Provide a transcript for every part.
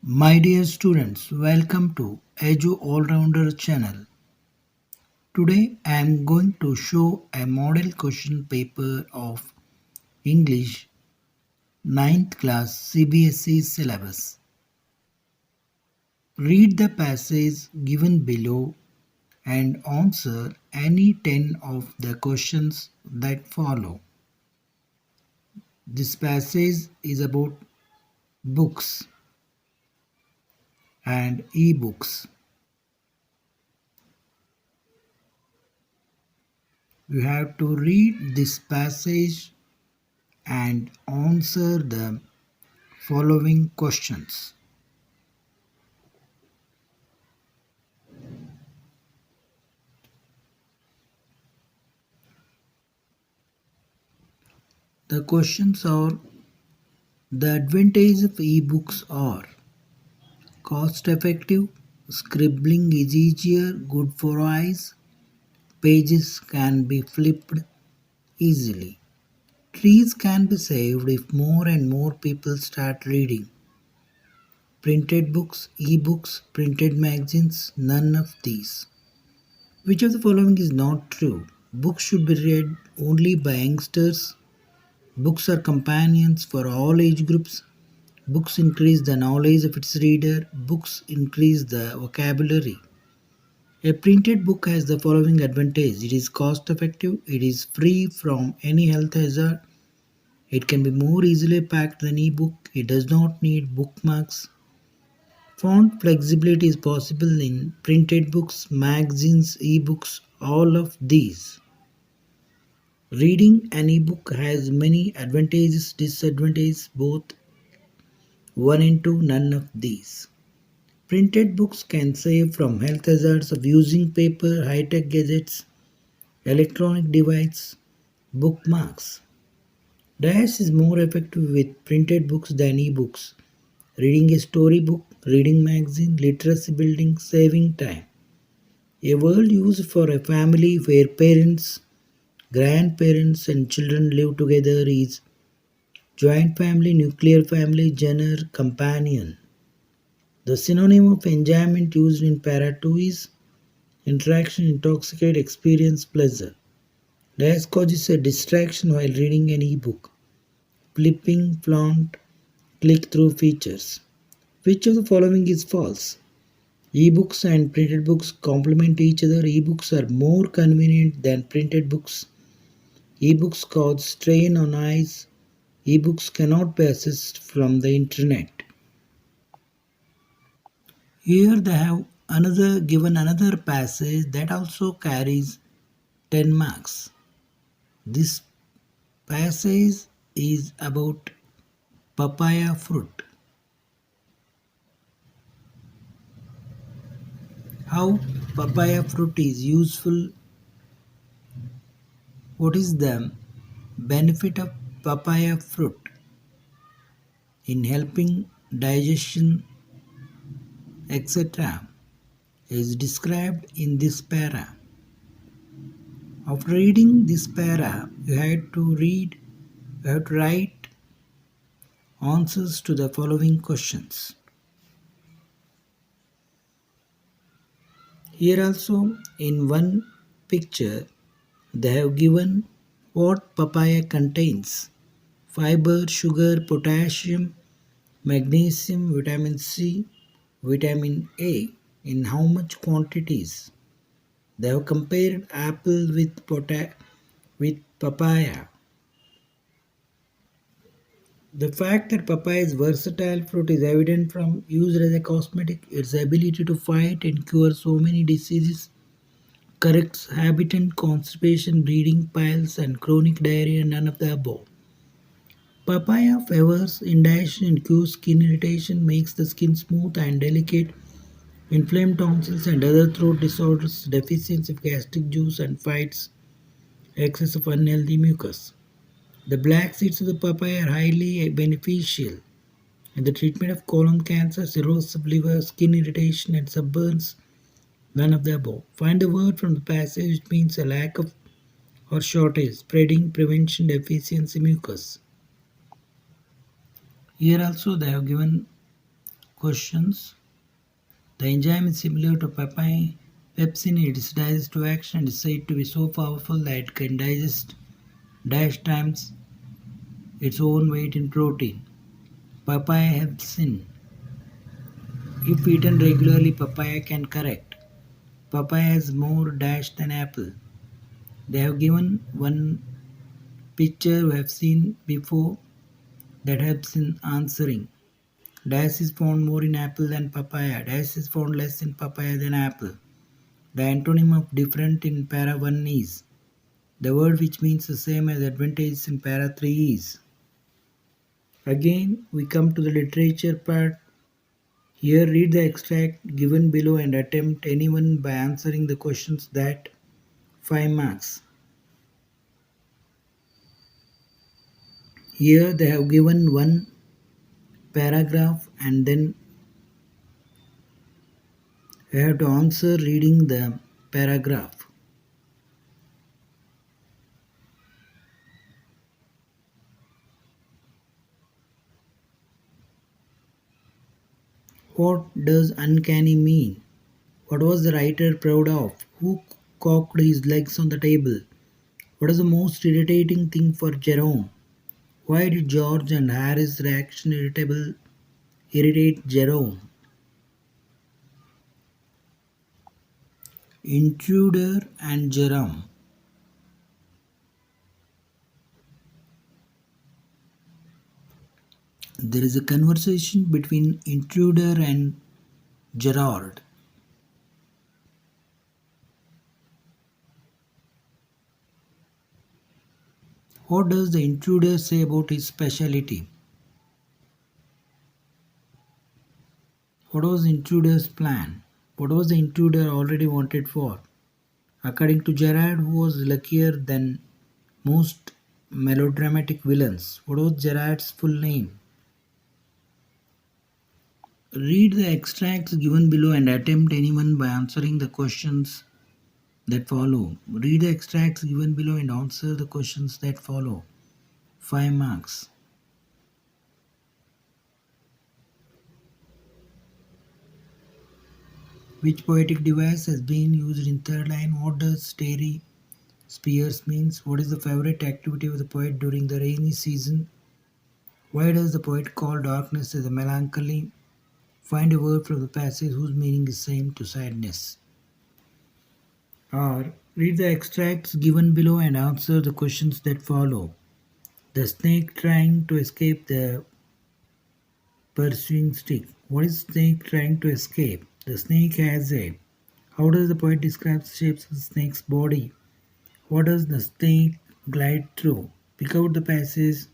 My dear students, welcome to Edu All-Rounder channel. Today I am going to show a model question paper of English ninth class CBSE syllabus. Read the passage given below and answer any 10 of the questions that follow. This passage is about books and e-books. You have to read this passage and answer the following questions. The questions are: the advantages of ebooks are cost effective, scribbling is easier, good for eyes, pages can be flipped easily, trees can be saved if more and more people start reading, printed books, ebooks, printed magazines, none of these. Which of the following is not true? Books should be read only by youngsters. Books are companions for all age groups. Books increase the knowledge of its reader. Books increase the vocabulary. A printed book has the following advantage: it is cost effective, it is free from any health hazard, it can be more easily packed than ebook, it does not need bookmarks. Font flexibility is possible in printed books, magazines, ebooks, all of these. Reading an ebook has many advantages, disadvantages, both one and two, none of these. Printed books can save from health hazards of using paper, high-tech gadgets, electronic devices, bookmarks. Dash is more effective with printed books than ebooks. Reading a storybook, reading magazine, literacy building, saving time. A word used for a family where parents, grandparents and children live together is joint family, nuclear family, genre, companion. The synonym of enjoyment used in para 2 is interaction, intoxicate, experience, pleasure. Dash causes a distraction while reading an ebook. Flipping, flaunt, click through features. Which of the following is false? Ebooks and printed books complement each other. Ebooks are more convenient than printed books. Ebooks cause strain on eyes. Ebooks cannot be accessed from the internet. Here they have given another passage that also carries 10 marks. This passage is about papaya fruit. How papaya fruit is useful. What is the benefit of papaya fruit in helping digestion, etc. is described in this para. After reading this para, you have to write answers to the following questions. Here also in one picture they have given what papaya contains: fiber, sugar, potassium, magnesium, vitamin C, vitamin A, in how much quantities. They have compared apple with papaya. The fact that papaya is versatile fruit is evident from use as a cosmetic. Its ability to fight and cure so many diseases corrects habitant, constipation, bleeding, piles, and chronic diarrhea, none of the above. Papaya favors indigestion and cures skin irritation, makes the skin smooth and delicate, inflamed tonsils and other throat disorders, deficiency of gastric juice, and fights excess of unhealthy mucus. The black seeds of the papaya are highly beneficial in the treatment of colon cancer, cirrhosis of liver, skin irritation, and sunburns. None of the above. Find the word from the passage which means a lack of or shortage, spreading, prevention, deficiency, mucus. Here also they have given questions. The enzyme is similar to pepsin. Its digestive action is said to be so powerful that it can digest dash times its own weight in protein. Papaya hepsin. If eaten regularly, papaya can correct. Papaya has more dash than apple. They have given one picture we have seen before that helps in answering. Dash is found more in apple than papaya. Dash is found less in papaya than apple. The antonym of different in para 1 is the word which means the same as advantage in para 3 is. Again, we come to the literature part. Here, read the extract given below and attempt any one by answering the questions that 5 marks. Here, they have given one paragraph and then you have to answer reading the paragraph. What does uncanny mean? What was the writer proud of? Who cocked his legs on the table? What is the most irritating thing for Jerome? Why did George and Harry's reaction irritate Jerome? Intruder and Jerome. There is a conversation between Intruder and Gerard. What does the intruder say about his specialty? What was the intruder's plan? What was the intruder already wanted for? According to Gerard, who was luckier than most melodramatic villains? What was Gerard's full name? Read the extracts given below and attempt any one by answering the questions that follow. Read the extracts given below and answer the questions that follow. 5 marks. Which poetic device has been used in third line? What does starry spears means? What is the favorite activity of the poet during the rainy season? Why does the poet call darkness as a melancholy? Find a word from the passage whose meaning is same to sadness. Or read the extracts given below and answer the questions that follow. The snake trying to escape the pursuing stick. What is snake trying to escape? The snake has a. How does the poet describe the shapes of the snake's body? What does the snake glide through? Pick out the passage.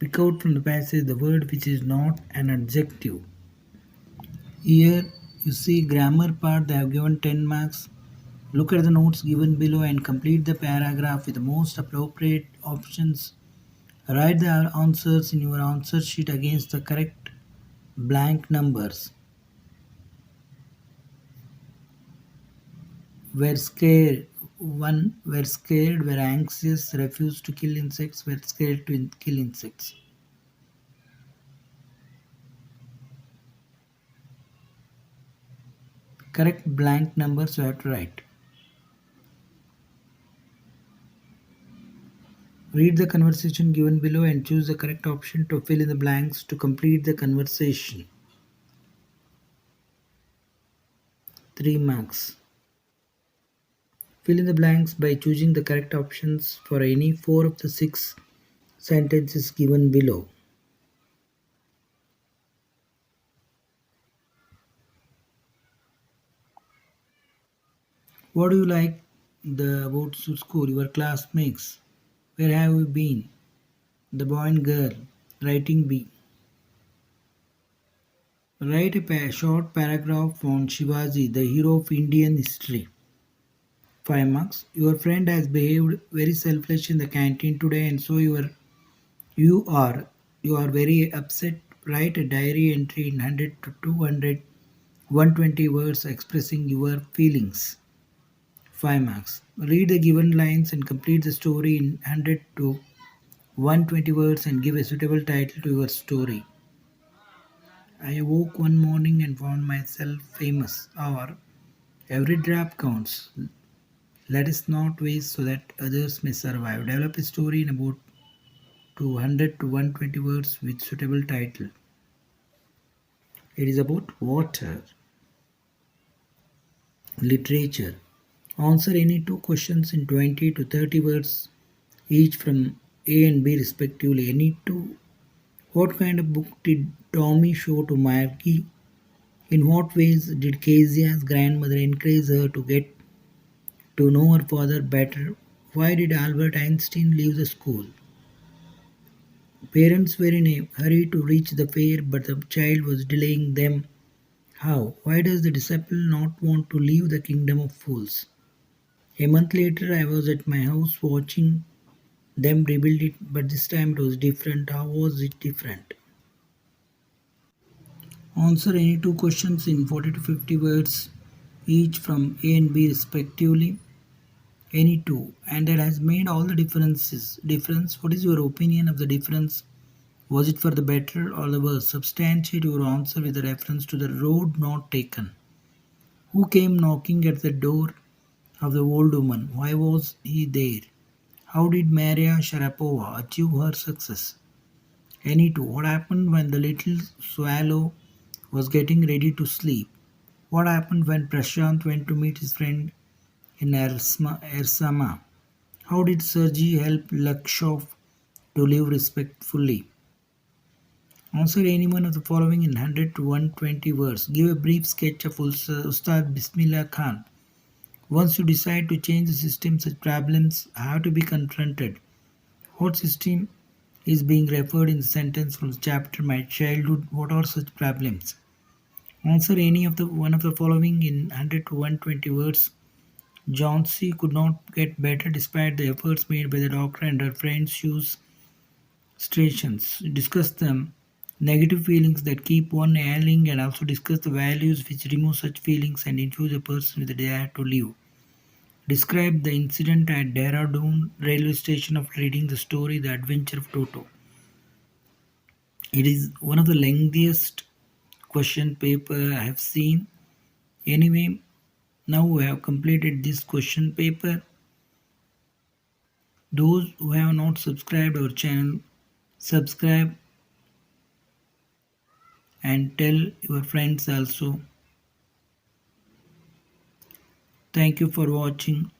Pick out from the passage the word which is not an adjective. Here you see grammar part, they have given 10 marks. Look at the notes given below and complete the paragraph with the most appropriate options. Write the answers in your answer sheet against the correct blank numbers. Were scared. 1. Were scared, were anxious, refused to kill insects, were scared to kill insects. Correct blank numbers you have to write. Read the conversation given below and choose the correct option to fill in the blanks to complete the conversation. 3 marks. Fill in the blanks by choosing the correct options for any 4 of the 6 sentences given below. What do you like about school? Your classmates. Where have you been? The boy and girl. Writing B. Write a short paragraph on Shivaji, the hero of Indian history. 5 marks. Your friend has behaved very selfish in the canteen today and so you are you are very upset. Write a diary entry in 100 to 200 120 words expressing your feelings. 5 marks. Read the given lines and complete the story in 100 to 120 words and give a suitable title to your story. I awoke one morning and found myself famous. Or every drop counts. Let us not waste so that others may survive. Develop a story in about 200 to 120 words with suitable title. It is about water. Literature. Answer any two questions in 20 to 30 words, each from A and B respectively. Any two. What kind of book did Tommy show to Maggie? In what ways did Kezia's grandmother encourage her to get to know her father better? Why did Albert Einstein leave the school? Parents were in a hurry to reach the fair, but the child was delaying them. How? Why does the disciple not want to leave the kingdom of fools? A month later, I was at my house watching them rebuild it, but this time it was different. How was it different? Answer any two questions in 40 to 50 words, each from A and B respectively. Any two, and that has made all the differences. Difference. What is your opinion of the difference? Was it for the better or the worse? Substantiate your answer with a reference to the road not taken. Who came knocking at the door of the old woman? Why was he there? How did Maria Sharapova achieve her success? Any two. What happened when the little swallow was getting ready to sleep? What happened when Prashant went to meet his friend in Ersama? How did Sergei help Lakshov to live respectfully? Answer any one of the following in 100 to 120 words. Give a brief sketch of Ustad Bismillah Khan. Once you decide to change the system, such problems have to be confronted. What system is being referred in the sentence from the chapter My Childhood? What are such problems? Answer any of the one of the following in 100 to 120 words. Johnsy could not get better despite the efforts made by the doctor and her friends use stations. Discuss them negative feelings that keep one ailing and also discuss the values which remove such feelings and infuse a person with a desire to live. Describe the incident at Dehradun railway station after reading the story The Adventure of Toto. It is one of the lengthiest question paper I have seen. Anyway, now we have completed this question paper. Those who have not subscribed our channel, subscribe and tell your friends also. Thank you for watching.